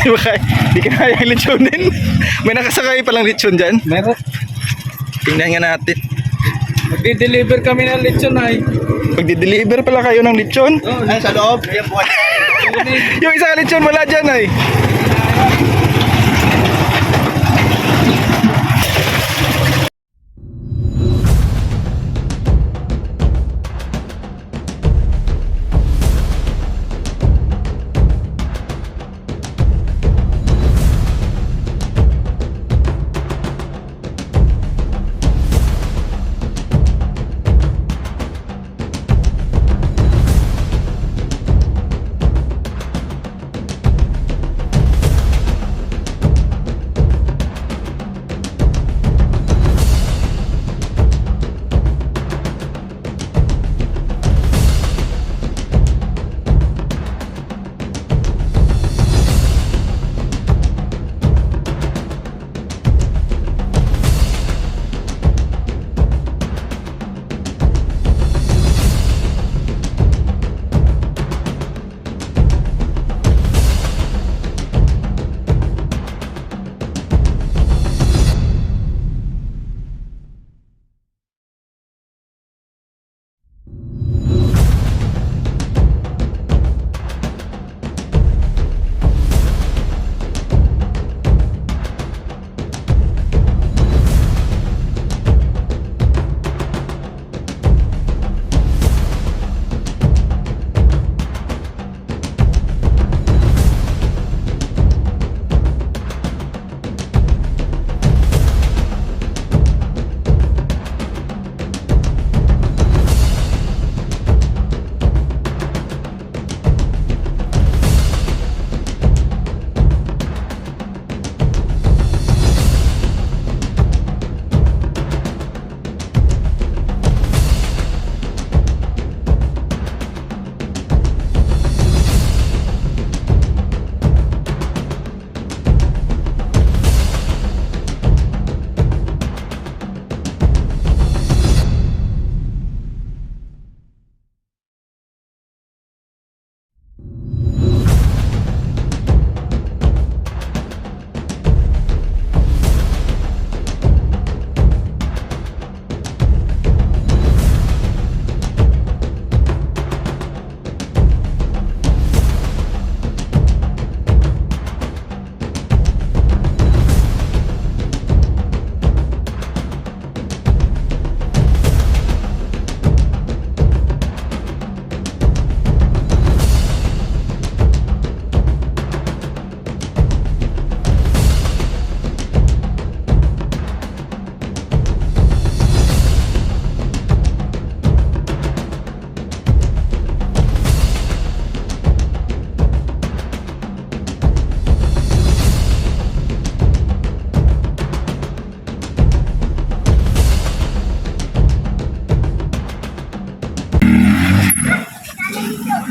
Di ka kaya lechonin. May nakasakay palang lechon dyan. Meron. Tingnan nga natin. Magdi-deliver kami ng lechon ay. Magdi-deliver pala kayo ng lechon. Oh, ay, sa loob. Ayan po. Yung isang lechon wala dyan ay.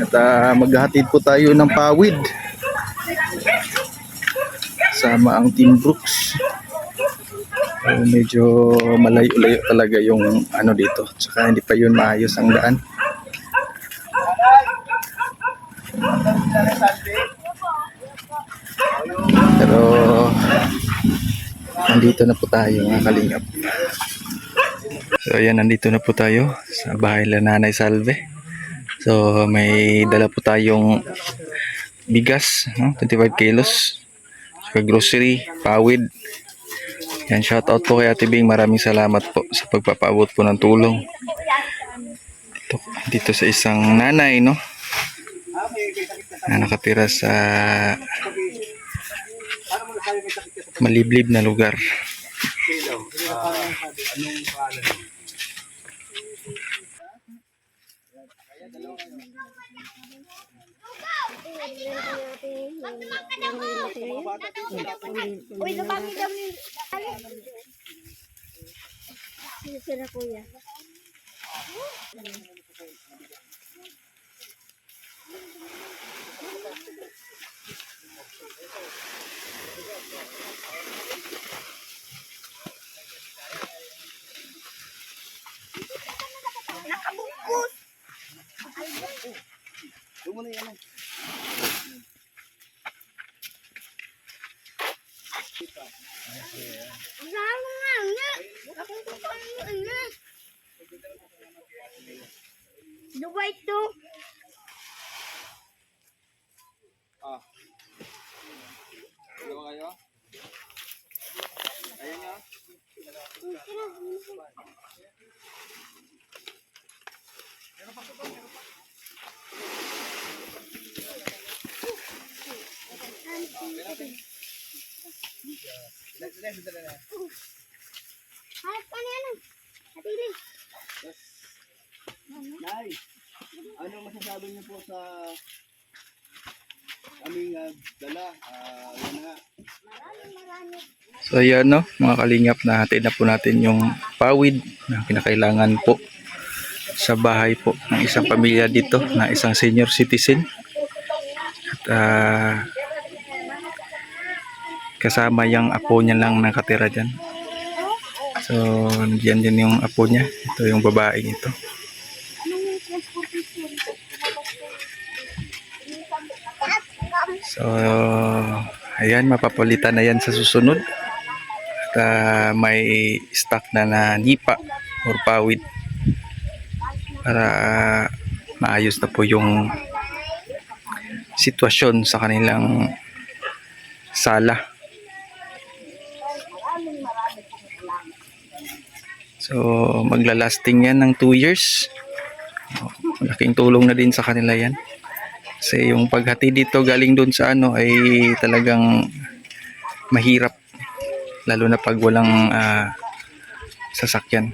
At maghahatid po tayo ng pawid sama ang Team Brooks. Medyo malayo-layo talaga yung ano dito, tsaka hindi pa yun maayos ang daan. Pero nandito na po tayo mga kalingap. So ayan, nandito na po tayo sa bahay la Nanay Salve. So may dala po tayong bigas, 25 kilos, saka grocery, pawid. Yan, shout out po kay Ate Bing, maraming salamat po sa pagpapaabot po ng tulong dito sa isang nanay, no, na nakatira sa maliblib na lugar. Uy, lumami kami. Sira kuya. Nakabungkus. Sama nga, nga. Akong kukunin mo, nga. Dubai to. Dalawa kayo? Ayan nyo. Hanap ka na yan. Hatili. Nay, ano masasabi niyo po sa aming dala? Yan nga. Marami. So ayan no, mga kalingap, nahatid na po natin yung pawid na kinakailangan po sa bahay po ng isang pamilya dito, na isang senior citizen. At kasama yung apo niya lang nakatira dyan. So nandiyan din yung apo niya. Ito yung babaeng ito. So ayan, mapapalitan na yan sa susunod. At may stock na nipa or pawid para maayos na po yung sitwasyon sa kanilang sala. So maglalasting yan ng 2 years. Malaking tulong na din sa kanila yan. Kasi yung paghati dito galing doon sa ano ay talagang mahirap. Lalo na pag walang sasakyan.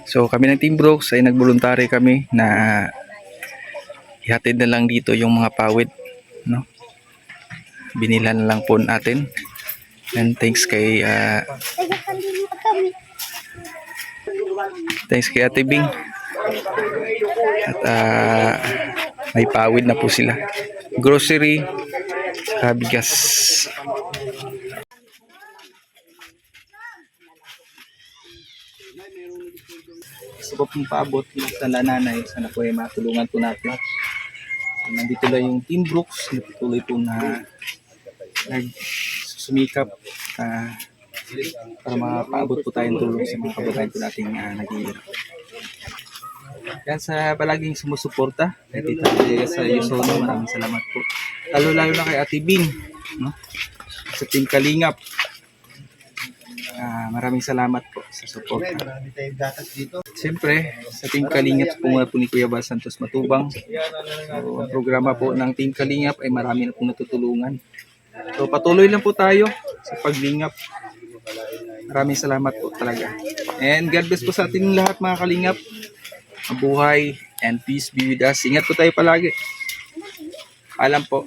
So kami ng Team Brooks ay nagvoluntary kami na ihatid na lang dito yung mga pawid, no? Binilan na lang po natin. And thanks kay Taga-kandili pa kami. Ate Bing. At may pawid na po sila. Grocery, saka bigas. Gusto ko pong paabot sa nanay. Sana po ay matulungan po natin. Nandito lang yung Team Brooks. Natutuloy po na nagsumikap para mapaabot po tayong tulong sa mga kababayan po nating naghihirap. Yan sa palaging sumusuporta. Kay Tita Julia sa Yusono, maraming salamat po. Lalo na kay Ate Bing, no? Sa Team Kalingap. Maraming salamat po sa support. Marami tayong gatas dito. Siyempre, sa Team Kalingap po nga po ni Kuya Bal Santos Matubang. So, ang programa po ng Team Kalingap ay marami na pong natutulungan. So, patuloy lang po tayo sa paglingap. Maraming salamat po talaga. And God bless po sa ating lahat mga Kalingap. Mabuhay and peace be with us. Ingat po tayo palagi. Alam po.